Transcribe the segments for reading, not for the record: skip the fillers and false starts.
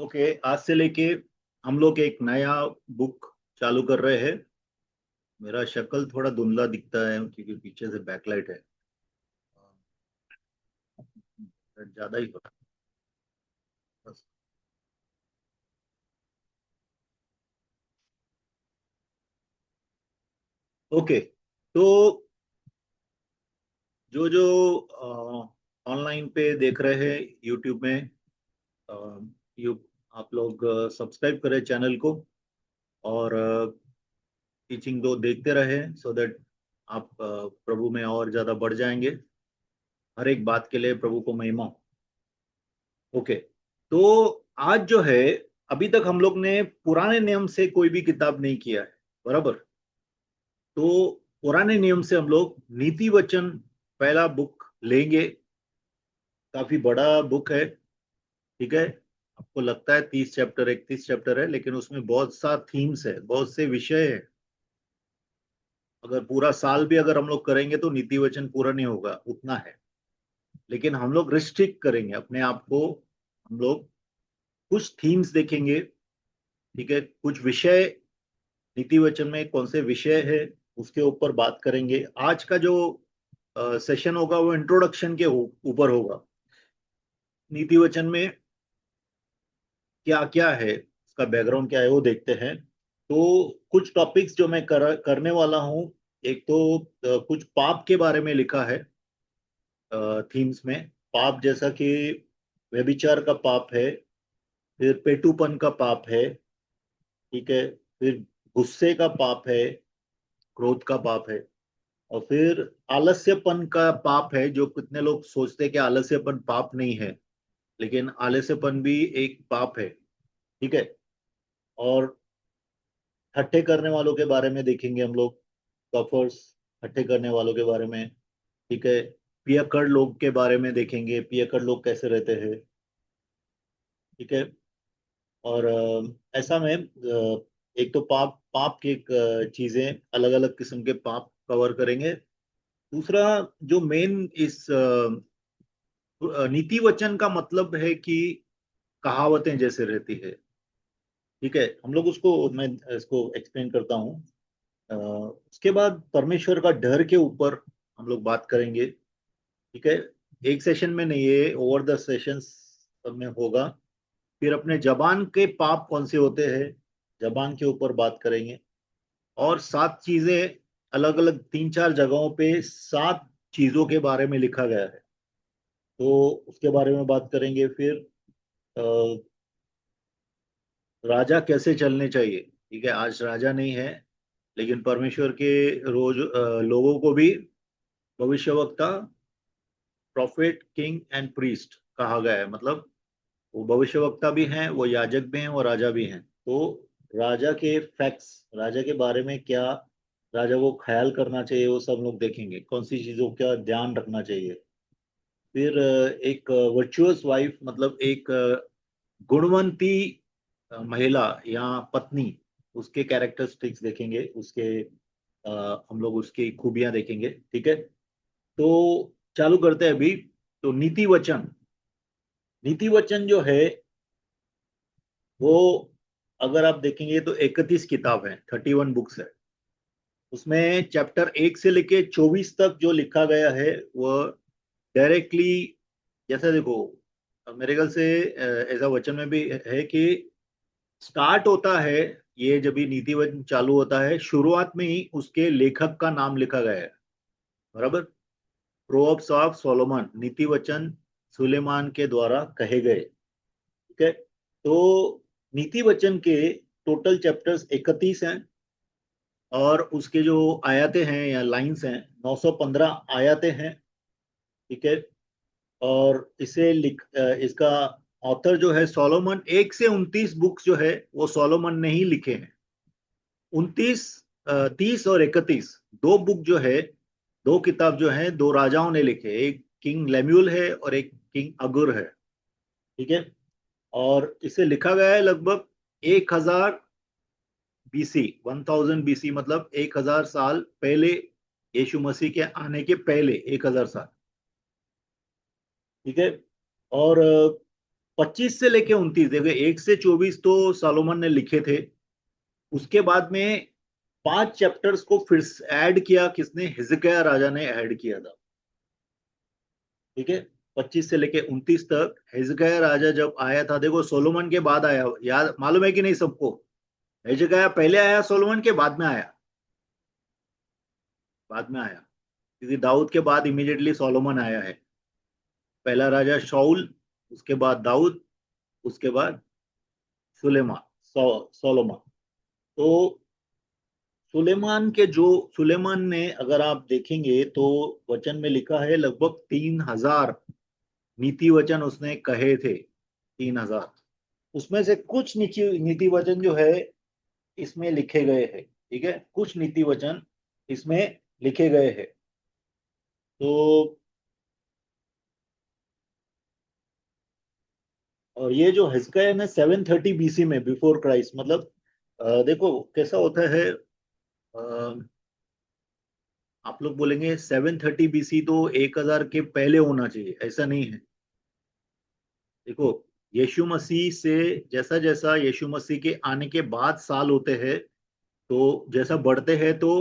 Okay, आज से लेके हम लोग एक नया बुक चालू कर रहे हैं। मेरा शक्ल थोड़ा धुंधला दिखता है क्योंकि पीछे से बैकलाइट है। ज्यादा ही हो रहा है बस। ओके, तो जो जो ऑनलाइन पे देख रहे हैं यूट्यूब में, अ, यू आप लोग सब्सक्राइब करें चैनल को और टीचिंग दो देखते रहे सो दैट आप प्रभु में और ज्यादा बढ़ जाएंगे। हर एक बात के लिए प्रभु को महिमा हो। ओके, तो आज जो है, अभी तक हम लोग ने पुराने नियम से कोई भी किताब नहीं किया है, बराबर। तो पुराने नियम से हम लोग नीति वचन पहला बुक लेंगे। काफी बड़ा बुक है, ठीक है। आपको लगता है 30 चैप्टर 31 चैप्टर है, लेकिन उसमें बहुत सा थीम्स है, बहुत से विषय है। अगर पूरा साल भी अगर हम लोग करेंगे तो नीति वचन पूरा नहीं होगा, उतना है। लेकिन हम लोग रिस्ट्रिक्ट करेंगे अपने आप को। हम लोग कुछ थीम्स देखेंगे, ठीक है। कुछ विषय नीति वचन में कौन से विषय है उसके ऊपर बात करेंगे। आज का जो सेशन होगा वो इंट्रोडक्शन के ऊपर होगा। नीति वचन में क्या क्या है, उसका बैकग्राउंड क्या है वो देखते हैं। तो कुछ टॉपिक्स जो मैं करने वाला हूँ, एक तो कुछ पाप के बारे में लिखा है थीम्स में। पाप जैसा कि व्यभिचार का पाप है, फिर पेटूपन का पाप है, ठीक है। फिर गुस्से का पाप है, क्रोध का पाप है। और फिर आलस्यपन का पाप है, जो कितने लोग सोचते हैं कि आलस्यपन पाप नहीं है, लेकिन आलस्यपन भी एक पाप है, ठीक है। और ठट्ठे करने वालों के बारे में देखेंगे हम लोग, टॉपर्स, ठट्ठे करने वालों के बारे में, ठीक है। पियक्कड़ लोग के बारे में देखेंगे, पियक्कड़ लोग कैसे रहते हैं, ठीक है। और ऐसा में एक तो पाप पाप की चीजें, अलग अलग किस्म के पाप कवर करेंगे। दूसरा, जो मेन इस नीति वचन का मतलब है कि कहावतें जैसे रहती है, ठीक है। हम लोग उसको, मैं इसको एक्सप्लेन करता हूँ। उसके बाद परमेश्वर का डर के ऊपर हम लोग बात करेंगे, ठीक है। एक सेशन में नहीं, है ओवर द सेशंस में होगा। फिर अपने जबान के पाप कौन से होते हैं, जबान के ऊपर बात करेंगे। और 7 चीजें, अलग अलग 3 4 जगहों पे 7 चीजों के बारे में लिखा गया है, तो उसके बारे में बात करेंगे। फिर अ, राजा कैसे चलने चाहिए, ठीक है। आज राजा नहीं है, लेकिन परमेश्वर के रोज लोगों को भी भविष्यवक्ता, प्रॉफिट, किंग एंड प्रीस्ट कहा गया है। मतलब वो भविष्यवक्ता भी हैं, वो याजक भी हैं, वो राजा भी हैं। तो राजा के फैक्ट्स, राजा के बारे में क्या राजा को ख्याल करना चाहिए, वो सब लोग देखेंगे। कौन सी चीजों का ध्यान रखना चाहिए। फिर एक वर्चुअस वाइफ, मतलब एक गुणवंती महिला या पत्नी, उसके कैरेक्टरिस्टिक्स देखेंगे, उसके हम लोग उसकी खूबियां देखेंगे, ठीक है। तो चालू करते हैं अभी। तो नीति वचन, नीति वचन जो है वो, अगर आप देखेंगे तो 31 किताब है, 31 बुक्स है। उसमें चैप्टर 1 से लेके 24 तक जो लिखा गया है वो डायरेक्टली, जैसे देखो, मेरे ख्याल से ऐसा वचन में भी है कि स्टार्ट होता है, ये जब भी नीति वचन चालू होता है, शुरुआत में ही उसके लेखक का नाम लिखा गया है, बराबर। प्रोवर्ब्स ऑफ सोलोमन, नीति वचन सुलेमान के द्वारा कहे गए, ठीक है। तो नीति वचन के टोटल चैप्टर्स 31 हैं, और उसके जो आयतें हैं या लाइंस हैं, 915 आयतें हैं, ठीक है। और इसे इसका ऑथर जो है सोलोमन, 1 से 29 बुक्स जो है वो सोलोमन ने ही लिखे हैं। 29, 30 और 31, 2 बुक जो है, 2 किताब जो है, 2 राजाओं ने लिखे, एक किंग लेम्यूल है और एक किंग अगुर है, ठीक है। और इसे लिखा गया है लगभग 1000 BC, 1000 BC, मतलब 1000 साल पहले, यीशु मसीह के आने के पहले 1000 साल, ठीक है। और 25 से लेके 29, देखो 1 से 24 तो सोलोमन ने लिखे थे। उसके बाद में 5 चैप्टर्स को फिर ऐड किया, किसने? हिजकिय्याह राजा ने ऐड किया था। ठीक है, 25 से लेके 29 तक हिजकिय्याह राजा जब आया था, देखो सोलोमन के बाद आया, याद मालूम है कि नहीं सबको? हिजकिय्याह पहले आया सोलोमन के बाद में आया? बाद में आया, क्योंकि दाऊद के बाद इमीडिएटली सोलोमन आया है। पहला राजा शाऊल, उसके बाद दाऊद, उसके बाद सुलेमान, सोलोमन। तो सुलेमान ने, अगर आप देखेंगे तो वचन में लिखा है लगभग 3,000 नीति वचन उसने कहे थे। 3,000, उसमें से कुछ नीति वचन जो है इसमें लिखे गए हैं। ठीक है, कुछ नीति वचन इसमें लिखे गए हैं। तो और ये जो हिजकिय्याह ने 730 बीसी में, बिफोर क्राइस्ट, मतलब देखो कैसा होता है। आप लोग बोलेंगे 730 बीसी तो 1,000 के पहले होना चाहिए, ऐसा नहीं है। देखो, यीशु मसीह से जैसा जैसा यीशु मसीह के आने के बाद साल होते हैं, तो जैसा बढ़ते हैं तो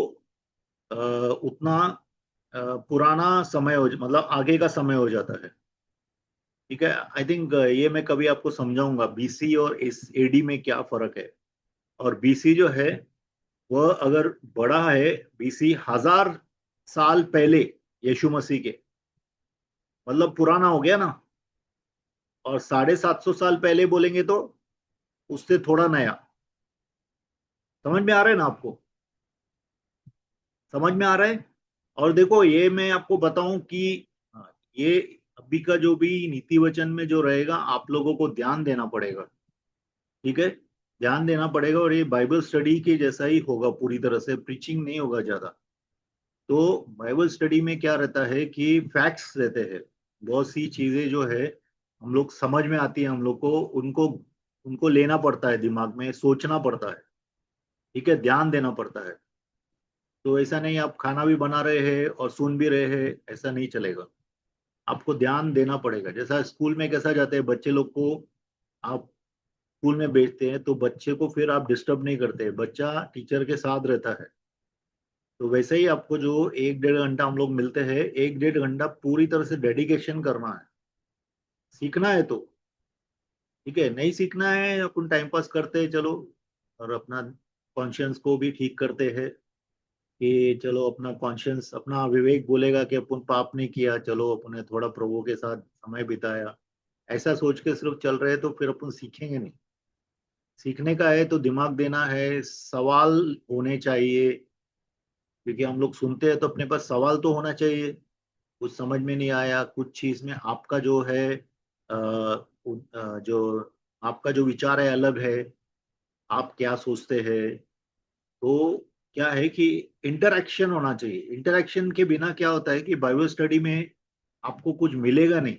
उतना पुराना समय हो, मतलब आगे का समय हो जाता है। ठीक है, आई थिंक ये मैं कभी आपको समझाऊंगा बीसी और इस एडी में क्या फर्क है। और बीसी जो है वह अगर बड़ा है, बीसी 1,000 साल पहले यीशु मसीह के, मतलब पुराना हो गया ना। और 750 साल पहले बोलेंगे तो उससे थोड़ा नया। समझ में आ रहा है ना आपको? समझ में आ रहा है? और देखो ये मैं आपको बताऊं कि ये अभी का जो भी नीति वचन में जो रहेगा, आप लोगों को ध्यान देना पड़ेगा। ठीक है, ध्यान देना पड़ेगा। और ये बाइबल स्टडी के जैसा ही होगा, पूरी तरह से प्रीचिंग नहीं होगा ज्यादा। तो बाइबल स्टडी में क्या रहता है कि फैक्ट्स रहते हैं, बहुत सी चीजें जो है हम लोग समझ में आती है, हम लोग को उनको उनको लेना पड़ता है, दिमाग में सोचना पड़ता है। ठीक है, ध्यान देना पड़ता है। तो ऐसा नहीं आप खाना भी बना रहे हैं और सुन भी रहे हैं, ऐसा नहीं चलेगा। आपको ध्यान देना पड़ेगा। जैसा स्कूल में कैसा जाते हैं बच्चे लोग को, आप स्कूल में भेजते हैं तो बच्चे को फिर आप डिस्टर्ब नहीं करते, बच्चा टीचर के साथ रहता है। तो वैसे ही आपको जो 1-1.5 घंटा हम लोग मिलते हैं, 1-1.5 घंटा पूरी तरह से डेडिकेशन करना है। सीखना है तो ठीक है, नहीं सीखना है अपन टाइम पास करते हैं चलो, और अपना कॉन्शियंस को भी ठीक करते हैं कि चलो अपना कॉन्शियंस, अपना विवेक बोलेगा कि अपन पाप नहीं किया, चलो अपने थोड़ा प्रभु के साथ समय बिताया। ऐसा सोच के सिर्फ चल रहे तो फिर अपन सीखेंगे नहीं। सीखने का है तो दिमाग देना है, सवाल होने चाहिए। क्योंकि हम लोग सुनते हैं तो अपने पास सवाल तो होना चाहिए। कुछ समझ में नहीं आया, कुछ चीज में आपका जो है जो आपका जो विचार है अलग है, आप क्या सोचते हैं। तो क्या है कि इंटरेक्शन होना चाहिए। इंटरेक्शन के बिना क्या होता है कि बाइबल स्टडी में आपको कुछ मिलेगा नहीं।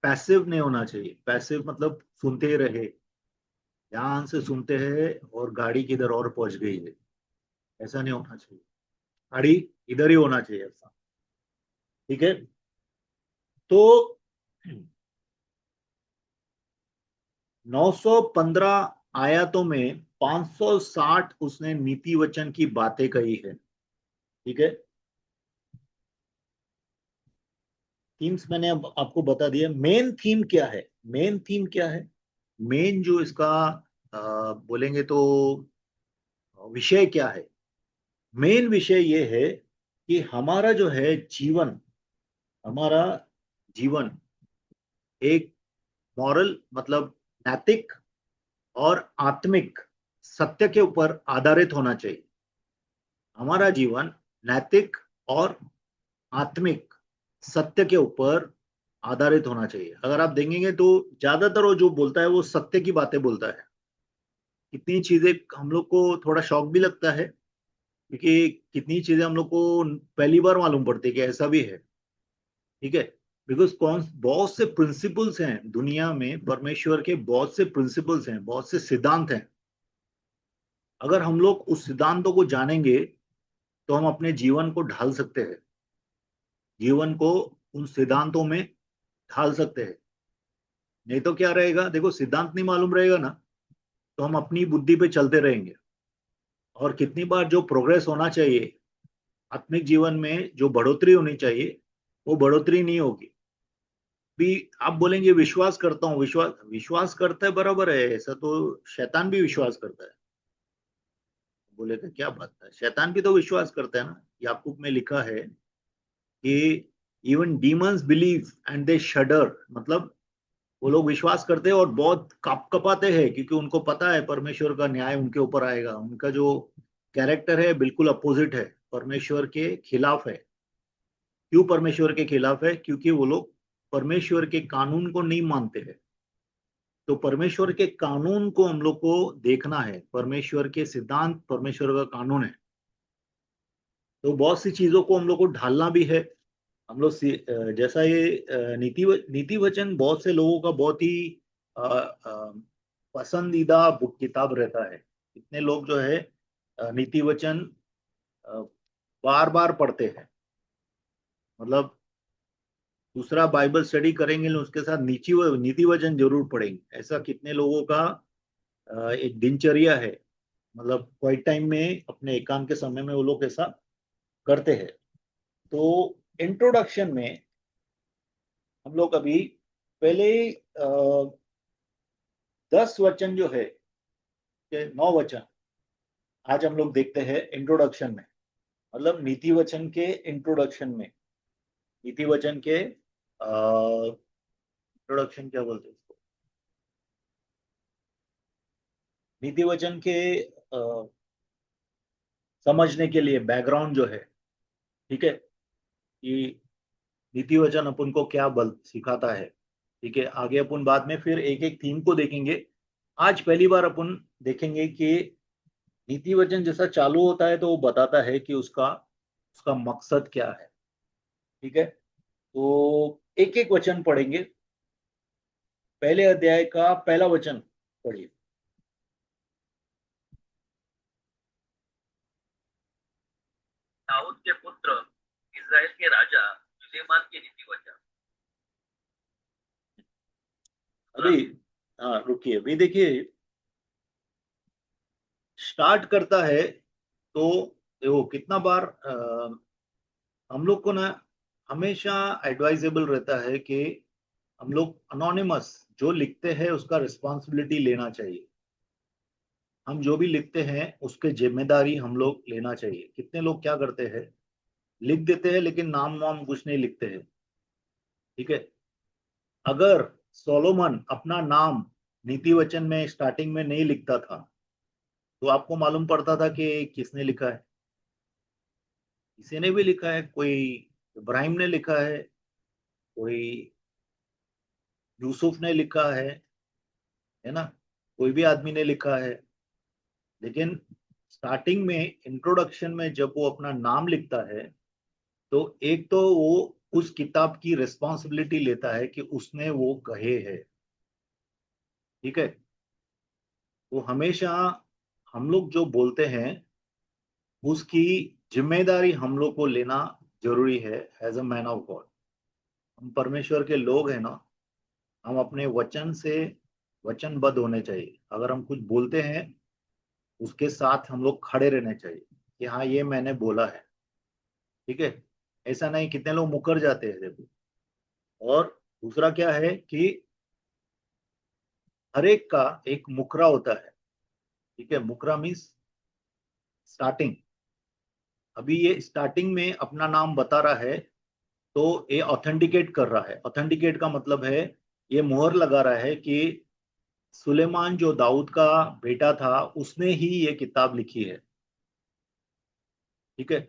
पैसिव नहीं होना चाहिए। पैसिव मतलब सुनते ही रहे, ध्यान से सुनते हैं और गाड़ी किधर और पहुंच गई है, ऐसा नहीं होना चाहिए। गाड़ी इधर ही होना चाहिए ऐसा। ठीक है, तो 915 आयतों में 560 उसने नीति वचन की बातें कही है। ठीक है, थीम्स मैंने अब आपको बता दिया। मेन थीम क्या है? मेन थीम क्या है? मेन जो इसका बोलेंगे तो विषय क्या है? मेन विषय ये है कि हमारा जो है जीवन, हमारा जीवन एक मॉरल, मतलब नैतिक और आत्मिक सत्य के ऊपर आधारित होना चाहिए। हमारा जीवन नैतिक और आत्मिक सत्य के ऊपर आधारित होना चाहिए। अगर आप देखेंगे तो ज्यादातर वो जो बोलता है वो सत्य की बातें बोलता है। कितनी चीजें हम लोग को थोड़ा शौक भी लगता है, क्योंकि कितनी चीजें हम लोग को पहली बार मालूम पड़ती है कि ऐसा भी है। ठीक है, बिकॉज कौन बहुत से प्रिंसिपल्स हैं दुनिया में, परमेश्वर के बहुत से प्रिंसिपल्स हैं, बहुत से सिद्धांत हैं। अगर हम लोग उस सिद्धांतों को जानेंगे तो हम अपने जीवन को ढाल सकते हैं, जीवन को उन सिद्धांतों में ढाल सकते हैं। नहीं तो क्या रहेगा, देखो सिद्धांत नहीं मालूम रहेगा ना, तो हम अपनी बुद्धि पे चलते रहेंगे। और कितनी बार जो प्रोग्रेस होना चाहिए आत्मिक जीवन में, जो बढ़ोतरी होनी चाहिए, वो बढ़ोतरी नहीं होगी। भी आप बोलेंगे विश्वास करता हूँ, विश्वास विश्वास करता है बराबर है, ऐसा तो शैतान भी विश्वास करता है। बोलेगा क्या बात है, शैतान भी तो विश्वास करता है ना। याकूब में लिखा है कि even demons believe and they शडर, मतलब वो लोग विश्वास करते हैं और बहुत काप कपाते हैं, क्योंकि उनको पता है परमेश्वर का न्याय उनके ऊपर आएगा। उनका जो कैरेक्टर है बिल्कुल अपोजिट है, परमेश्वर के खिलाफ है। क्यों परमेश्वर के खिलाफ है? क्योंकि वो लोग परमेश्वर के कानून को नहीं मानते हैं। तो परमेश्वर के कानून को हम लोग को देखना है, परमेश्वर के सिद्धांत, परमेश्वर का कानून है। तो बहुत सी चीजों को हम लोग को ढालना भी है। हम लोग जैसा ये नीति वचन बहुत से लोगों का बहुत ही पसंदीदा बुक किताब रहता है। इतने लोग जो है नीति वचन बार बार पढ़ते हैं। मतलब दूसरा बाइबल स्टडी करेंगे लेकिन उसके साथ नीति वचन जरूर पढ़ेंगे। ऐसा कितने लोगों का एक दिनचर्या है। मतलब क्वाइट टाइम में, अपने एकांत के समय में वो लोग ऐसा करते हैं। तो इंट्रोडक्शन में हम लोग अभी पहले 10 वचन जो है, 9 वचन आज हम लोग देखते हैं इंट्रोडक्शन में। मतलब नीति वचन के इंट्रोडक्शन में, नीति वचन के इंट्रोडक्शन क्या बोलते हैं इसको, नीति वचन के समझने के लिए बैकग्राउंड जो है, ठीक है, कि नीति वचन अपन को क्या बल सिखाता है। ठीक है, आगे अपन बाद में फिर एक एक थीम को देखेंगे। आज पहली बार अपन देखेंगे कि नीति वचन जैसा चालू होता है तो वो बताता है कि उसका उसका मकसद क्या है। ठीक है, तो एक एक वचन पढ़ेंगे। पहले अध्याय का पहला वचन पढ़िए। दाऊद के पुत्र इस्राएल के राजा सुलेमान के नीति वचन। अभी हाँ रुकिए, अभी देखिए स्टार्ट करता है तो देखो कितना बार हम लोग को ना हमेशा एडवाइजेबल रहता है कि हम लोग अनोनिमस जो लिखते हैं उसका रिस्पॉन्सिबिलिटी लेना चाहिए। हम जो भी लिखते हैं उसके जिम्मेदारी हम लोग लेना चाहिए। कितने लोग क्या करते हैं, लिख देते हैं लेकिन नाम वाम कुछ नहीं लिखते हैं। ठीक है, अगर सोलोमन अपना नाम नीति वचन में स्टार्टिंग में नहीं लिखता था तो आपको मालूम पड़ता था कि किसने लिखा है। किसी ने भी लिखा है, कोई इब्राहिम ने लिखा है, कोई यूसुफ ने लिखा है ना, कोई भी आदमी ने लिखा है। लेकिन स्टार्टिंग में इंट्रोडक्शन में जब वो अपना नाम लिखता है तो एक तो वो उस किताब की रिस्पॉन्सिबिलिटी लेता है कि उसने वो कहे है। ठीक है, वो हमेशा हम लोग जो बोलते हैं उसकी जिम्मेदारी हम लोग को लेना जरूरी है as a man of God. हम परमेश्वर के लोग हैं ना, हम अपने वचन से वचनबद्ध होने चाहिए। अगर हम कुछ बोलते हैं उसके साथ हम लोग खड़े रहने चाहिए कि हाँ ये मैंने बोला है। ठीक है, ऐसा नहीं, कितने लोग मुकर जाते हैं देखो। और दूसरा क्या है कि हर एक का एक मुकरा होता है। ठीक है, मुकरा मीन्स स्टार्टिंग। अभी ये स्टार्टिंग में अपना नाम बता रहा है तो ये ऑथेंटिकेट कर रहा है। ऑथेंटिकेट का मतलब है ये मोहर लगा रहा है कि सुलेमान जो दाऊद का बेटा था उसने ही ये किताब लिखी है। ठीक है,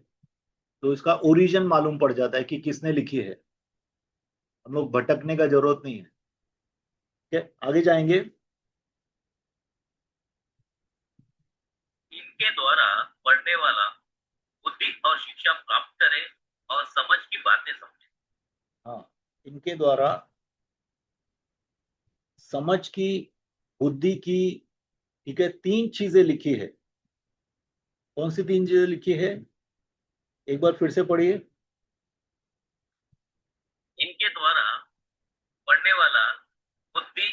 तो इसका ओरिजिन मालूम पड़ जाता है कि किसने लिखी है। हम लोग भटकने का जरूरत नहीं है। ठीक है, आगे जाएंगे। इनके द्वारा पढ़ने वाला बुद्धि और शिक्षा प्राप्त करे और समझ की बातें समझे। हाँ, इनके द्वारा समझ की, बुद्धि की। ठीक है, 3 चीजें लिखी है। कौन सी 3 चीजें लिखी है, एक बार फिर से पढ़िए। इनके द्वारा पढ़ने वाला बुद्धि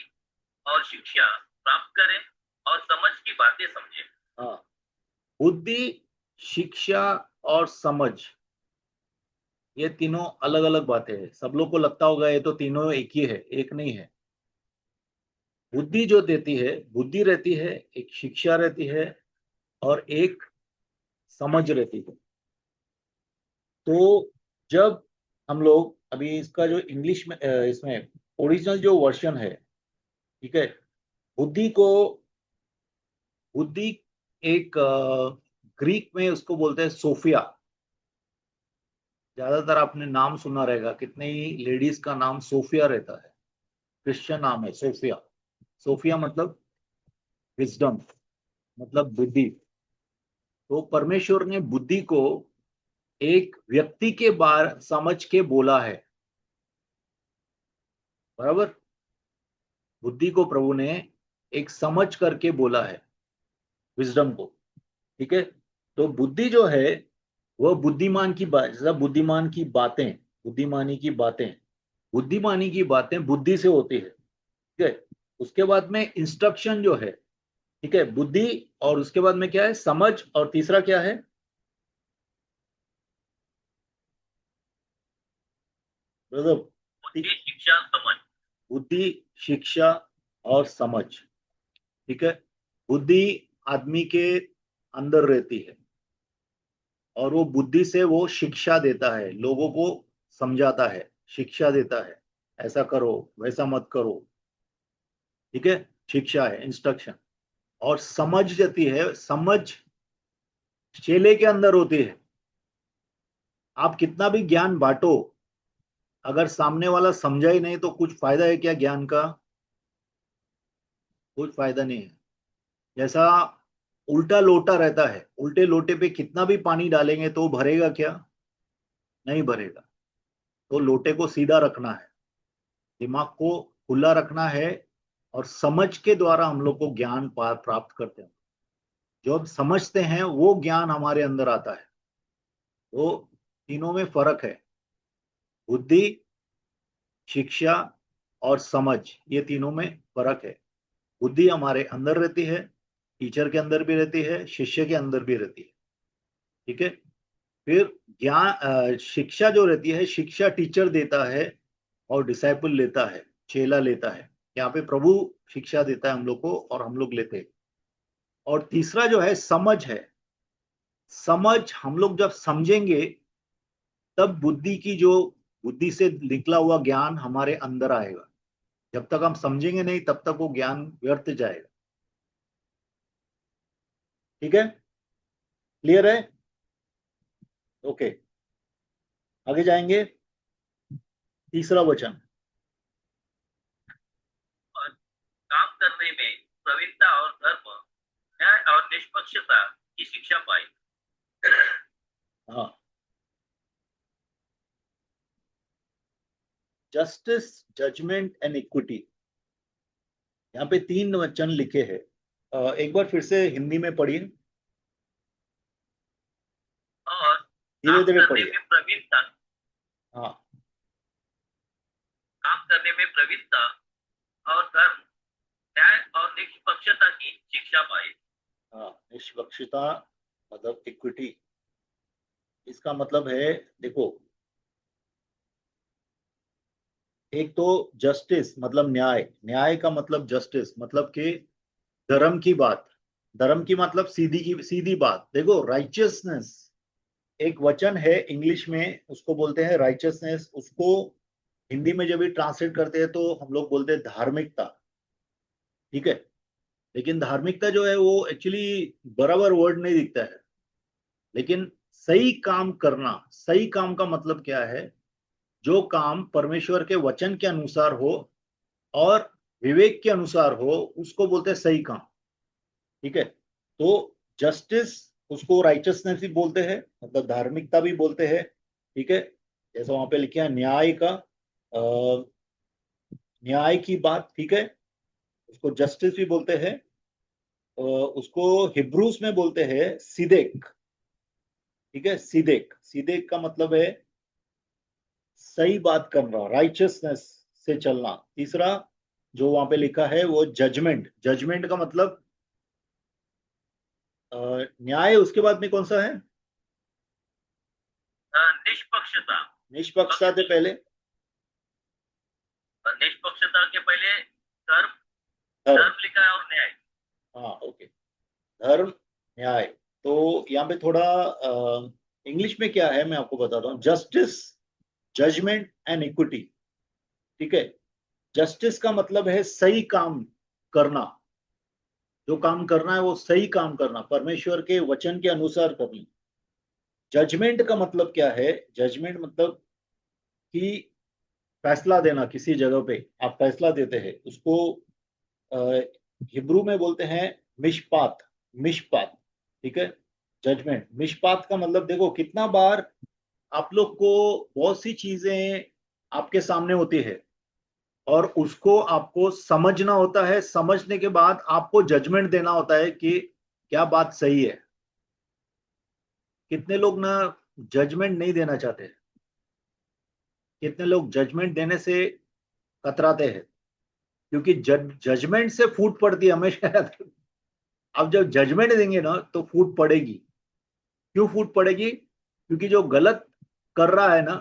शिक्षा प्राप्त करें और समझ की बातें समझें। हाँ, बुद्धि, शिक्षा और समझ, ये तीनों अलग अलग बातें हैं। सब लोग को लगता होगा ये तो तीनों एक ही है, एक नहीं है। बुद्धि जो देती है, बुद्धि रहती है, एक शिक्षा रहती है और एक समझ रहती है। तो जब हम लोग अभी इसका जो इंग्लिश में इसमें ओरिजिनल जो वर्जन है, ठीक है, बुद्धि को, बुद्धि एक ग्रीक में उसको बोलते हैं सोफिया। ज्यादातर आपने नाम सुना रहेगा, कितने ही लेडीज का नाम सोफिया रहता है, क्रिश्चियन नाम है सोफिया। सोफिया मतलब विजडम, मतलब बुद्धि। तो परमेश्वर ने बुद्धि को एक व्यक्ति के बार समझ के बोला है, बराबर। बुद्धि को प्रभु ने एक समझ करके बोला है, विजडम को, ठीक है। तो बुद्धि जो है वह बुद्धिमान की बात, जैसा बुद्धिमान की बातें, बुद्धिमानी की बातें, बुद्धिमानी की बातें बुद्धि से होती है, ठीक है। उसके बाद में इंस्ट्रक्शन जो है, ठीक है, बुद्धि, और उसके बाद में क्या है, समझ, और तीसरा क्या है ब्रदर? बुद्धि, शिक्षा, समझ। बुद्धि, शिक्षा और समझ, ठीक है। बुद्धि आदमी के अंदर रहती है और वो बुद्धि से वो शिक्षा देता है, लोगों को समझाता है, शिक्षा देता है, ऐसा करो वैसा मत करो, ठीक है। शिक्षा है, इंस्ट्रक्शन। और समझ देती है, समझ चेले के अंदर होती है। आप कितना भी ज्ञान बांटो, अगर सामने वाला समझा ही नहीं तो कुछ फायदा है क्या ज्ञान का? कुछ फायदा नहीं है। जैसा उल्टा लोटा रहता है, उल्टे लोटे पे कितना भी पानी डालेंगे तो भरेगा क्या? नहीं भरेगा। तो लोटे को सीधा रखना है, दिमाग को खुला रखना है, और समझ के द्वारा हम लोग को ज्ञान प्राप्त करते हैं। जो हम समझते हैं वो ज्ञान हमारे अंदर आता है। तो तीनों में फर्क है, बुद्धि, शिक्षा और समझ, ये तीनों में फर्क है। बुद्धि हमारे अंदर रहती है, टीचर के अंदर भी रहती है, शिष्य के अंदर भी रहती है, ठीक है। फिर ज्ञान, शिक्षा जो रहती है, शिक्षा टीचर देता है और डिसाइपल लेता है, चेला लेता है। यहाँ पे प्रभु शिक्षा देता है हम लोग को और हम लोग लेते हैं। और तीसरा जो है समझ है। समझ हम लोग जब समझेंगे तब बुद्धि की जो, बुद्धि से निकला हुआ ज्ञान हमारे अंदर आएगा। जब तक हम समझेंगे नहीं तब तक वो ज्ञान व्यर्थ जाएगा, ठीक है। क्लियर है? ओके, आगे जाएंगे। तीसरा वचन, और काम करने में प्रवीणता और धर्म, न्याय और निष्पक्षता की शिक्षा पाई। हाँ, जस्टिस, जजमेंट एंड इक्विटी। यहाँ पे तीन वचन लिखे हैं। एक बार फिर से हिंदी में पढ़िए, और धीरे काम धीरे करने पढ़िए। में प्रवीणता, हाँ, काम करने में प्रवीणता और धर्म, न्याय और निष्पक्षता की शिक्षा पाई। हाँ, निष्पक्षता मतलब इक्विटी। इसका मतलब है, देखो, एक तो जस्टिस मतलब न्याय, न्याय का मतलब जस्टिस मतलब कि धर्म की बात, धर्म की मतलब सीधी बात। देखो, राइचियसनेस एक वचन है इंग्लिश में, उसको बोलते हैं राइचियसनेस। उसको हिंदी में जब भी ट्रांसलेट करते हैं तो हम लोग बोलते हैं धार्मिकता, ठीक है। लेकिन धार्मिकता जो है वो एक्चुअली बराबर वर्ड नहीं दिखता है। लेकिन सही काम करना, सही काम का मतलब क्या है? जो काम परमेश्वर के वचन के अनुसार हो और विवेक के अनुसार हो, उसको बोलते हैं सही काम, ठीक है। तो जस्टिस, उसको राइचसनेस भी बोलते हैं, मतलब धार्मिकता भी बोलते हैं, ठीक है। जैसा वहां पे लिखा है न्याय का, न्याय की बात, ठीक है, उसको जस्टिस भी बोलते हैं। उसको हिब्रूस में बोलते हैं सिदेक, ठीक है। सिदेक, सिदेक का मतलब है सही बात करना, राइचसनेस से चलना। तीसरा जो वहां पे लिखा है वो जजमेंट, जजमेंट का मतलब न्याय, उसके बाद में कौन सा है? निष्पक्षता। निष्पक्षता से पहले निष्पक्षता के पहले धर्म, धर्म। धर्म लिखा है और न्याय। हाँ ओके, धर्म न्याय। तो यहाँ पे थोड़ा इंग्लिश में क्या है मैं आपको बताता हूँ, जस्टिस, जजमेंट एंड इक्विटी। ठीक है, जस्टिस का मतलब है सही काम करना, जो काम करना है वो सही काम करना, परमेश्वर के वचन के अनुसार करना। जजमेंट का मतलब क्या है? जजमेंट मतलब कि फैसला देना, किसी जगह पे आप फैसला देते हैं उसको हिब्रू में बोलते हैं मिशपात, मिशपात। ठीक है, जजमेंट, मिशपात का मतलब देखो कितना बार आप लोग को बहुत सी चीजें आपके सामने होती है और उसको आपको समझना होता है, समझने के बाद आपको जजमेंट देना होता है कि क्या बात सही है। कितने लोग ना जजमेंट नहीं देना चाहते, कितने लोग जजमेंट देने से कतराते हैं, क्योंकि जजमेंट से फूट पड़ती है हमेशा। अब जब जजमेंट देंगे ना तो फूट पड़ेगी। क्यों फूट पड़ेगी? क्योंकि जो गलत कर रहा है ना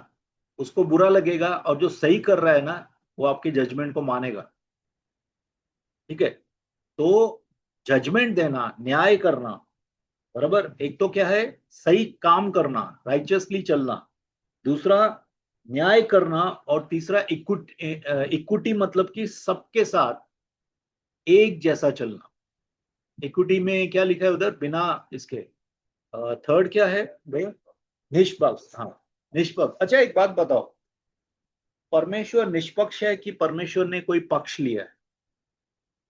उसको बुरा लगेगा, और जो सही कर रहा है ना वो आपके जजमेंट को मानेगा। ठीक है, तो जजमेंट देना, न्याय करना, बराबर, एक तो क्या है, सही काम करना, राइचियसली चलना, दूसरा न्याय करना, और तीसरा इक्विटी, इक्विटी मतलब कि सबके साथ एक जैसा चलना। इक्विटी में क्या लिखा है उधर बिना इसके? थर्ड क्या है भैया? निष्पक्ष, हाँ, निष्पक्ष। अच्छा एक बात बताओ, परमेश्वर निष्पक्ष है कि परमेश्वर ने कोई पक्ष लिया है?